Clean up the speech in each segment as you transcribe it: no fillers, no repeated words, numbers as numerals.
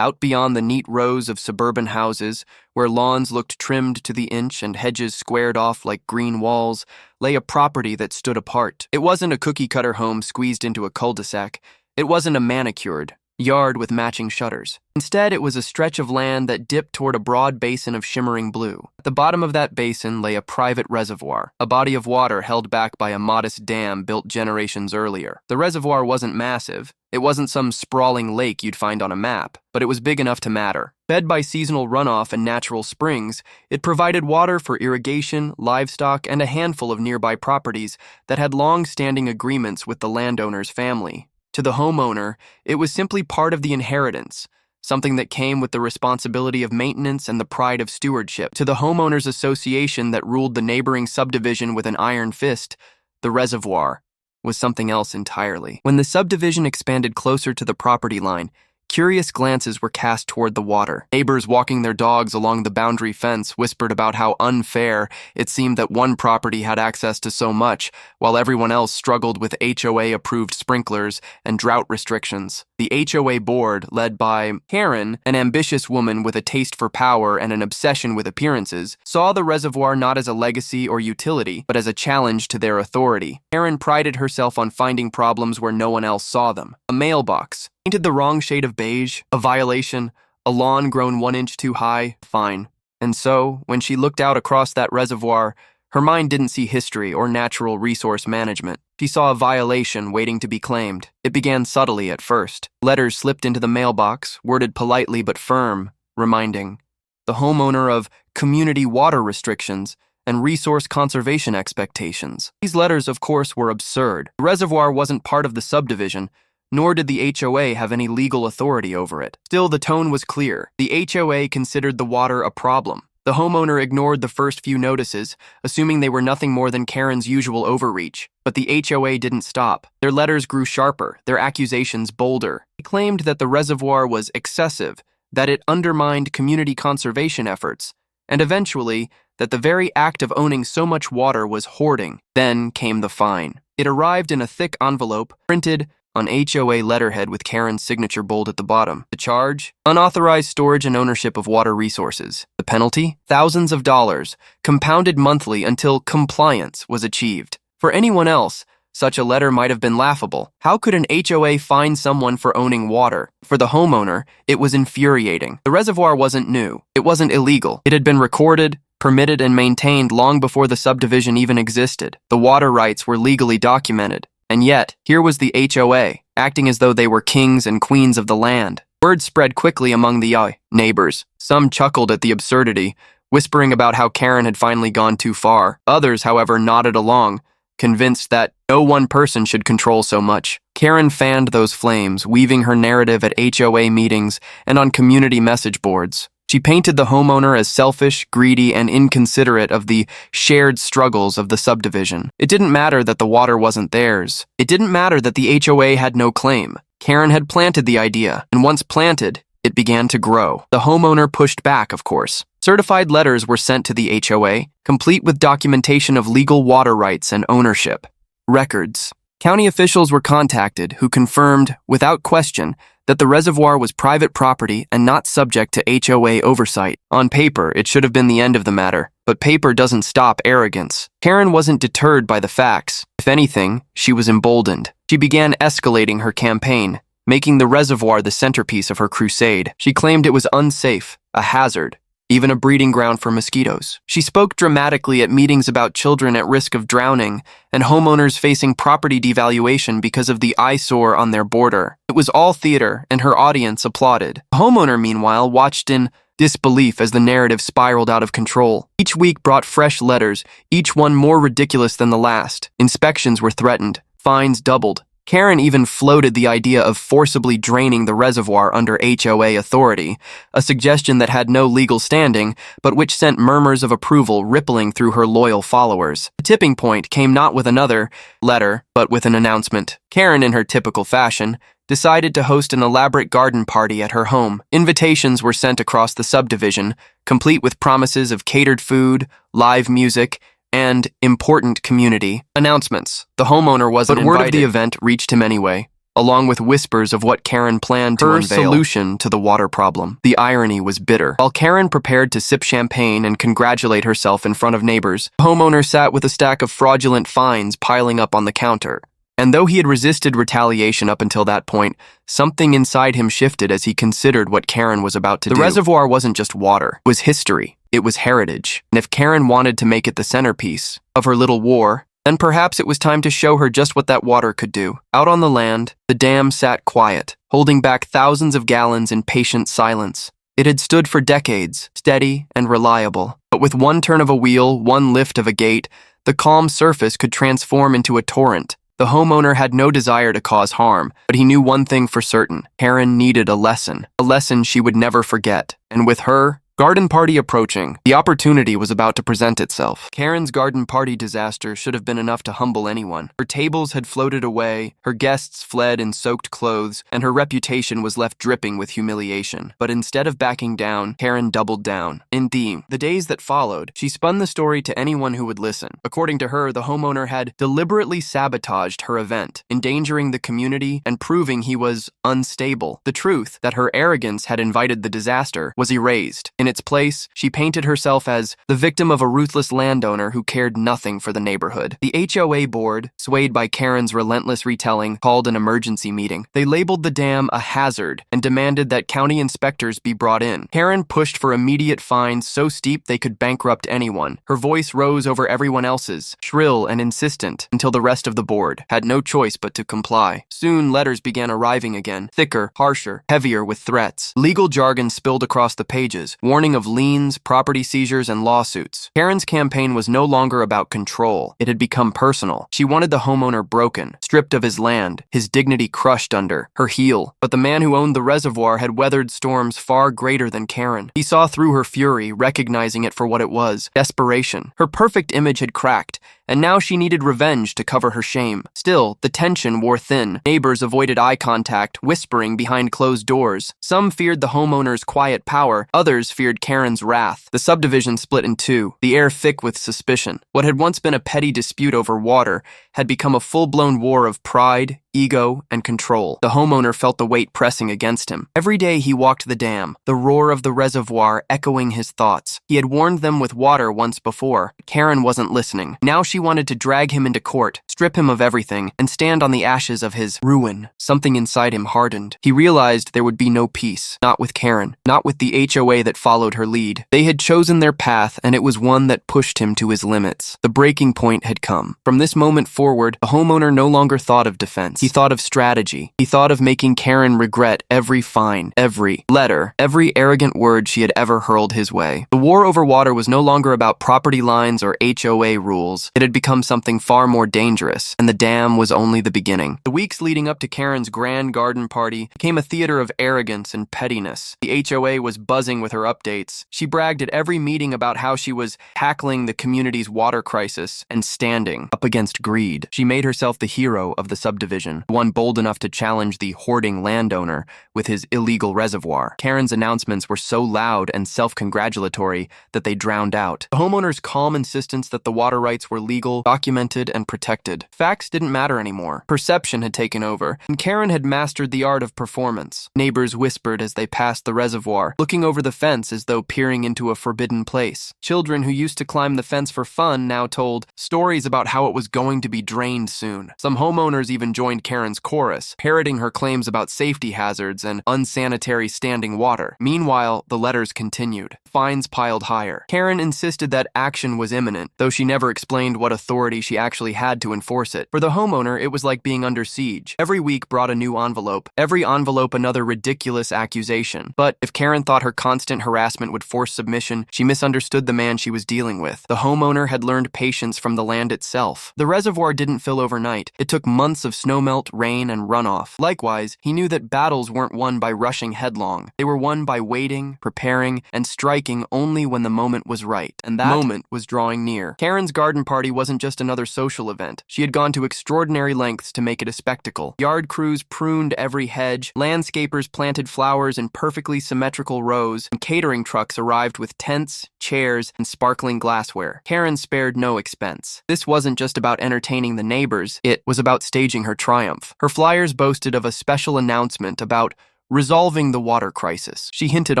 Out beyond the neat rows of suburban houses, where lawns looked trimmed to the inch and hedges squared off like green walls, lay a property that stood apart. It wasn't a cookie-cutter home squeezed into a cul-de-sac. It wasn't a manicured yard with matching shutters. Instead, it was a stretch of land that dipped toward a broad basin of shimmering blue. At the bottom of that basin lay a private reservoir, a body of water held back by a modest dam built generations earlier. The reservoir wasn't massive. It wasn't some sprawling lake you'd find on a map, but it was big enough to matter. Fed by seasonal runoff and natural springs, it provided water for irrigation, livestock, and a handful of nearby properties that had long-standing agreements with the landowner's family. To the homeowner, it was simply part of the inheritance, something that came with the responsibility of maintenance and the pride of stewardship. To the homeowners association that ruled the neighboring subdivision with an iron fist, the reservoir was something else entirely. When the subdivision expanded closer to the property line, curious glances were cast toward the water. Neighbors walking their dogs along the boundary fence whispered about how unfair it seemed that one property had access to so much, while everyone else struggled with HOA-approved sprinklers and drought restrictions. The HOA board, led by Karen, an ambitious woman with a taste for power and an obsession with appearances, saw the reservoir not as a legacy or utility, but as a challenge to their authority. Karen prided herself on finding problems where no one else saw them. A mailbox painted the wrong shade of beige, a violation, a lawn grown 1 inch too high, fine. And so, when she looked out across that reservoir, her mind didn't see history or natural resource management. She saw a violation waiting to be claimed. It began subtly at first. Letters slipped into the mailbox, worded politely but firm, reminding the homeowner of community water restrictions and resource conservation expectations. These letters, of course, were absurd. The reservoir wasn't part of the subdivision, nor did the HOA have any legal authority over it. Still, the tone was clear. The HOA considered the water a problem. The homeowner ignored the first few notices, assuming they were nothing more than Karen's usual overreach. But the HOA didn't stop. Their letters grew sharper, their accusations bolder. They claimed that the reservoir was excessive, that it undermined community conservation efforts, and eventually, that the very act of owning so much water was hoarding. Then came the fine. It arrived in a thick envelope, printed on HOA letterhead with Karen's signature bold at the bottom. The charge? Unauthorized storage and ownership of water resources. The penalty? Thousands of dollars, compounded monthly until compliance was achieved. For anyone else, such a letter might have been laughable. How could an HOA fine someone for owning water? For the homeowner, it was infuriating. The reservoir wasn't new. It wasn't illegal. It had been recorded, permitted, and maintained long before the subdivision even existed. The water rights were legally documented. And yet, here was the HOA, acting as though they were kings and queens of the land. Word spread quickly among the neighbors. Some chuckled at the absurdity, whispering about how Karen had finally gone too far. Others, however, nodded along, convinced that no one person should control so much. Karen fanned those flames, weaving her narrative at HOA meetings and on community message boards. She painted the homeowner as selfish, greedy, and inconsiderate of the shared struggles of the subdivision. It didn't matter that the water wasn't theirs. It didn't matter that the HOA had no claim. Karen had planted the idea, and once planted, it began to grow. The homeowner pushed back, of course. Certified letters were sent to the HOA, complete with documentation of legal water rights and ownership. Records. County officials were contacted, who confirmed, without question, that the reservoir was private property and not subject to HOA oversight. On paper, it should have been the end of the matter, but paper doesn't stop arrogance. Karen wasn't deterred by the facts. If anything, she was emboldened. She began escalating her campaign, making the reservoir the centerpiece of her crusade. She claimed it was unsafe, a hazard, even a breeding ground for mosquitoes. She spoke dramatically at meetings about children at risk of drowning and homeowners facing property devaluation because of the eyesore on their border. It was all theater, and her audience applauded. The homeowner, meanwhile, watched in disbelief as the narrative spiraled out of control. Each week brought fresh letters, each one more ridiculous than the last. Inspections were threatened, fines doubled. Karen even floated the idea of forcibly draining the reservoir under HOA authority, a suggestion that had no legal standing, but which sent murmurs of approval rippling through her loyal followers. The tipping point came not with another letter, but with an announcement. Karen, in her typical fashion, decided to host an elaborate garden party at her home. Invitations were sent across the subdivision, complete with promises of catered food, live music, and important community announcements. The homeowner wasn't invited, but word of the event reached him anyway. along with whispers of what Karen planned to unveil. Her solution to the water problem. The irony was bitter. While Karen prepared to sip champagne and congratulate herself in front of neighbors, the homeowner sat with a stack of fraudulent fines piling up on the counter. And though he had resisted retaliation up until that point, something inside him shifted as he considered what Karen was about to do. The reservoir wasn't just water. It was history. It was heritage. And if Karen wanted to make it the centerpiece of her little war, then perhaps it was time to show her just what that water could do. Out on the land, the dam sat quiet, holding back thousands of gallons in patient silence. It had stood for decades, steady and reliable. But with one turn of a wheel, one lift of a gate, the calm surface could transform into a torrent. The homeowner had no desire to cause harm, but he knew one thing for certain. Karen needed a lesson she would never forget. And with her garden party approaching, the opportunity was about to present itself. Karen's garden party disaster should have been enough to humble anyone. Her tables had floated away, her guests fled in soaked clothes, and her reputation was left dripping with humiliation. But instead of backing down, Karen doubled down. In theme, the days that followed, she spun the story to anyone who would listen. According to her, the homeowner had deliberately sabotaged her event, endangering the community and proving he was unstable. The truth, that her arrogance had invited the disaster, was erased. In its place, she painted herself as the victim of a ruthless landowner who cared nothing for the neighborhood. The HOA board, swayed by Karen's relentless retelling, called an emergency meeting. They labeled the dam a hazard and demanded that county inspectors be brought in. Karen pushed for immediate fines so steep they could bankrupt anyone. Her voice rose over everyone else's, shrill and insistent, until the rest of the board had no choice but to comply. Soon, letters began arriving again, thicker, harsher, heavier with threats. Legal jargon spilled across the pages, warning of liens, property seizures, and lawsuits. Karen's campaign was no longer about control. It had become personal. She wanted the homeowner broken, stripped of his land, his dignity crushed under her heel. But the man who owned the reservoir had weathered storms far greater than Karen. He saw through her fury, recognizing it for what it was: desperation. Her perfect image had cracked, and now she needed revenge to cover her shame. Still, the tension wore thin. Neighbors avoided eye contact, whispering behind closed doors. Some feared the homeowner's quiet power, others feared Karen's wrath. The subdivision split in two, the air thick with suspicion. What had once been a petty dispute over water had become a full-blown war of pride, ego, and control. The homeowner felt the weight pressing against him. Every day he walked the dam, the roar of the reservoir echoing his thoughts. He had warned them with water once before. Karen wasn't listening. Now she wanted to drag him into court, strip him of everything, and stand on the ashes of his ruin. Something inside him hardened. He realized there would be no peace. Not with Karen. Not with the HOA that followed her lead. They had chosen their path, and it was one that pushed him to his limits. The breaking point had come. From this moment forward, the homeowner no longer thought of defense. He thought of strategy. He thought of making Karen regret every fine, every letter, every arrogant word she had ever hurled his way. The war over water was no longer about property lines or HOA rules. It had become something far more dangerous, and the dam was only the beginning. The weeks leading up to Karen's grand garden party became a theater of arrogance and pettiness. The HOA was buzzing with her updates. She bragged at every meeting about how she was tackling the community's water crisis and standing up against greed. She made herself the hero of the subdivision, one bold enough to challenge the hoarding landowner with his illegal reservoir. Karen's announcements were so loud and self-congratulatory that they drowned out the homeowner's calm insistence that the water rights were legal, documented, and protected. Facts didn't matter anymore. Perception had taken over, and Karen had mastered the art of performance. Neighbors whispered as they passed the reservoir, looking over the fence as though peering into a forbidden place. Children who used to climb the fence for fun now told stories about how it was going to be drained soon. Some homeowners even joined Karen's chorus, parroting her claims about safety hazards and unsanitary standing water. Meanwhile, the letters continued. Fines piled higher. Karen insisted that action was imminent, though she never explained what authority she actually had to enforce it. For the homeowner, it was like being under siege. Every week brought a new envelope. Every envelope another ridiculous accusation. But if Karen thought her constant harassment would force submission, she misunderstood the man she was dealing with. The homeowner had learned patience from the land itself. The reservoir didn't fill overnight. It took months of snowmelt, rain, and runoff. Likewise, he knew that battles weren't won by rushing headlong. They were won by waiting, preparing, and striking only when the moment was right. And that moment was drawing near. Karen's garden party wasn't just another social event. She had gone to extraordinary lengths to make it a spectacle. Yard crews pruned every hedge, landscapers planted flowers in perfectly symmetrical rows, and catering trucks arrived with tents, chairs, and sparkling glassware. Karen spared no expense. This wasn't just about entertaining the neighbors. It was about staging her triumph. triumph. Her flyers boasted of a special announcement about resolving the water crisis. She hinted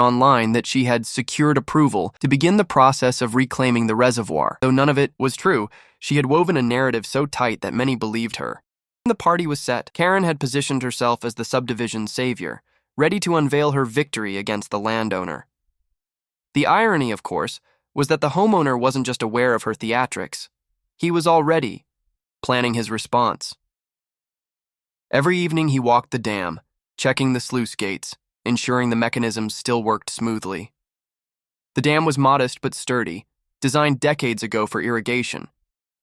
online that she had secured approval to begin the process of reclaiming the reservoir. Though none of it was true, she had woven a narrative so tight that many believed her. When the party was set, Karen had positioned herself as the subdivision's savior, ready to unveil her victory against the landowner. The irony, of course, was that the homeowner wasn't just aware of her theatrics. He was already planning his response. Every evening he walked the dam, checking the sluice gates, ensuring the mechanisms still worked smoothly. The dam was modest but sturdy, designed decades ago for irrigation.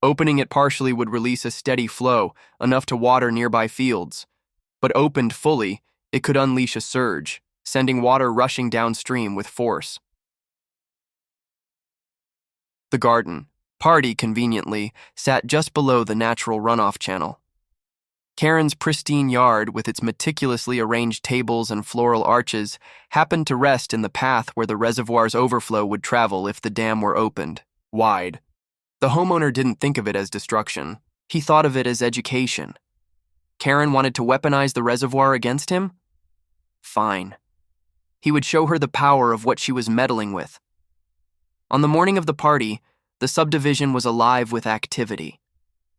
Opening it partially would release a steady flow, enough to water nearby fields. But opened fully, it could unleash a surge, sending water rushing downstream with force. The garden, party conveniently, sat just below the natural runoff channel. Karen's pristine yard, with its meticulously arranged tables and floral arches, happened to rest in the path where the reservoir's overflow would travel if the dam were opened, wide. The homeowner didn't think of it as destruction. He thought of it as education. Karen wanted to weaponize the reservoir against him? Fine. He would show her the power of what she was meddling with. On the morning of the party, the subdivision was alive with activity.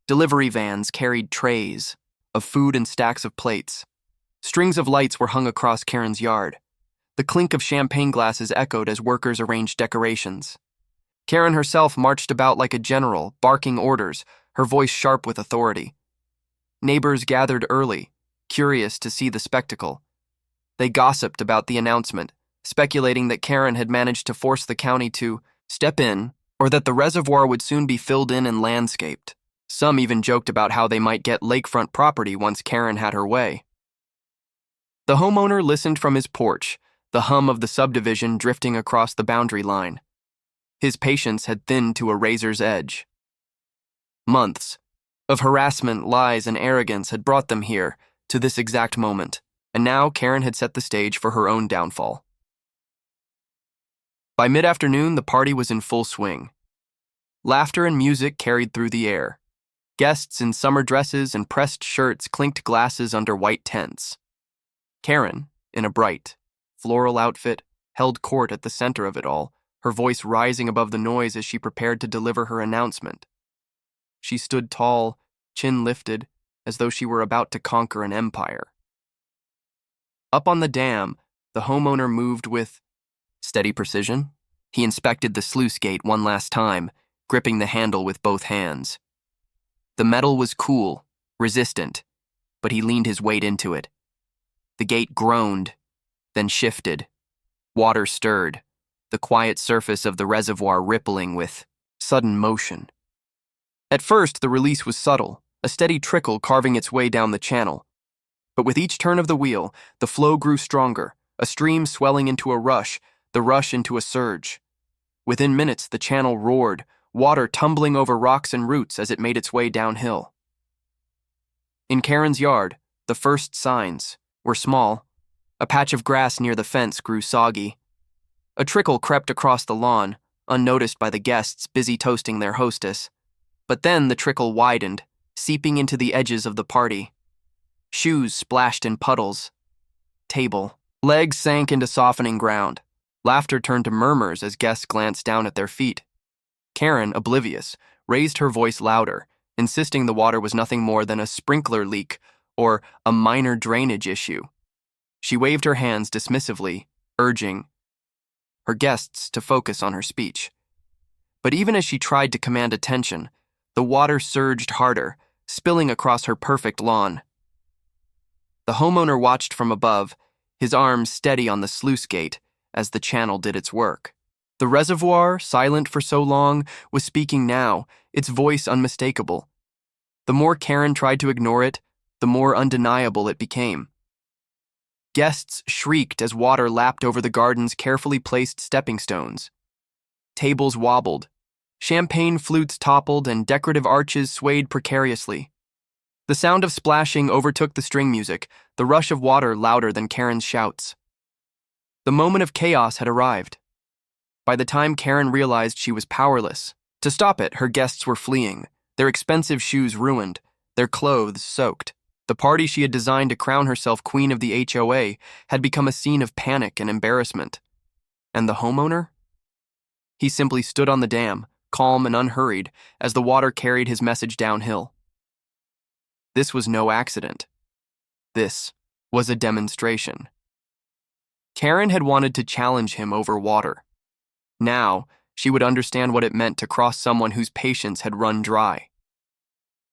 Delivery vans carried trays of food and stacks of plates. Strings of lights were hung across Karen's yard. The clink of champagne glasses echoed as workers arranged decorations. Karen herself marched about like a general, barking orders, her voice sharp with authority. Neighbors gathered early, curious to see the spectacle. They gossiped about the announcement, speculating that Karen had managed to force the county to step in, or that the reservoir would soon be filled in and landscaped. Some even joked about how they might get lakefront property once Karen had her way. The homeowner listened from his porch, the hum of the subdivision drifting across the boundary line. His patience had thinned to a razor's edge. Months of harassment, lies, and arrogance had brought them here, to this exact moment, and now Karen had set the stage for her own downfall. By mid-afternoon, the party was in full swing. Laughter and music carried through the air. Guests in summer dresses and pressed shirts clinked glasses under white tents. Karen, in a bright, floral outfit, held court at the center of it all, her voice rising above the noise as she prepared to deliver her announcement. She stood tall, chin lifted, as though she were about to conquer an empire. Up on the dam, the homeowner moved with steady precision. He inspected the sluice gate one last time, gripping the handle with both hands. The metal was cool, resistant, but he leaned his weight into it. The gate groaned, then shifted. Water stirred, the quiet surface of the reservoir rippling with sudden motion. At first, the release was subtle, a steady trickle carving its way down the channel. But with each turn of the wheel, the flow grew stronger, a stream swelling into a rush, the rush into a surge. Within minutes, the channel roared, water tumbling over rocks and roots as it made its way downhill. In Karen's yard, the first signs were small. A patch of grass near the fence grew soggy. A trickle crept across the lawn, unnoticed by the guests busy toasting their hostess. But then the trickle widened, seeping into the edges of the party. Shoes splashed in puddles. Table. Legs sank into softening ground. Laughter turned to murmurs as guests glanced down at their feet. Karen, oblivious, raised her voice louder, insisting the water was nothing more than a sprinkler leak or a minor drainage issue. She waved her hands dismissively, urging her guests to focus on her speech. But even as she tried to command attention, the water surged harder, spilling across her perfect lawn. The homeowner watched from above, his arms steady on the sluice gate as the channel did its work. The reservoir, silent for so long, was speaking now, its voice unmistakable. The more Karen tried to ignore it, the more undeniable it became. Guests shrieked as water lapped over the garden's carefully placed stepping stones. Tables wobbled. Champagne flutes toppled and decorative arches swayed precariously. The sound of splashing overtook the string music, the rush of water louder than Karen's shouts. The moment of chaos had arrived. By the time Karen realized she was powerless to stop it, her guests were fleeing, their expensive shoes ruined, their clothes soaked. The party she had designed to crown herself queen of the HOA had become a scene of panic and embarrassment. And the homeowner? He simply stood on the dam, calm and unhurried, as the water carried his message downhill. This was no accident. This was a demonstration. Karen had wanted to challenge him over water. Now, she would understand what it meant to cross someone whose patience had run dry.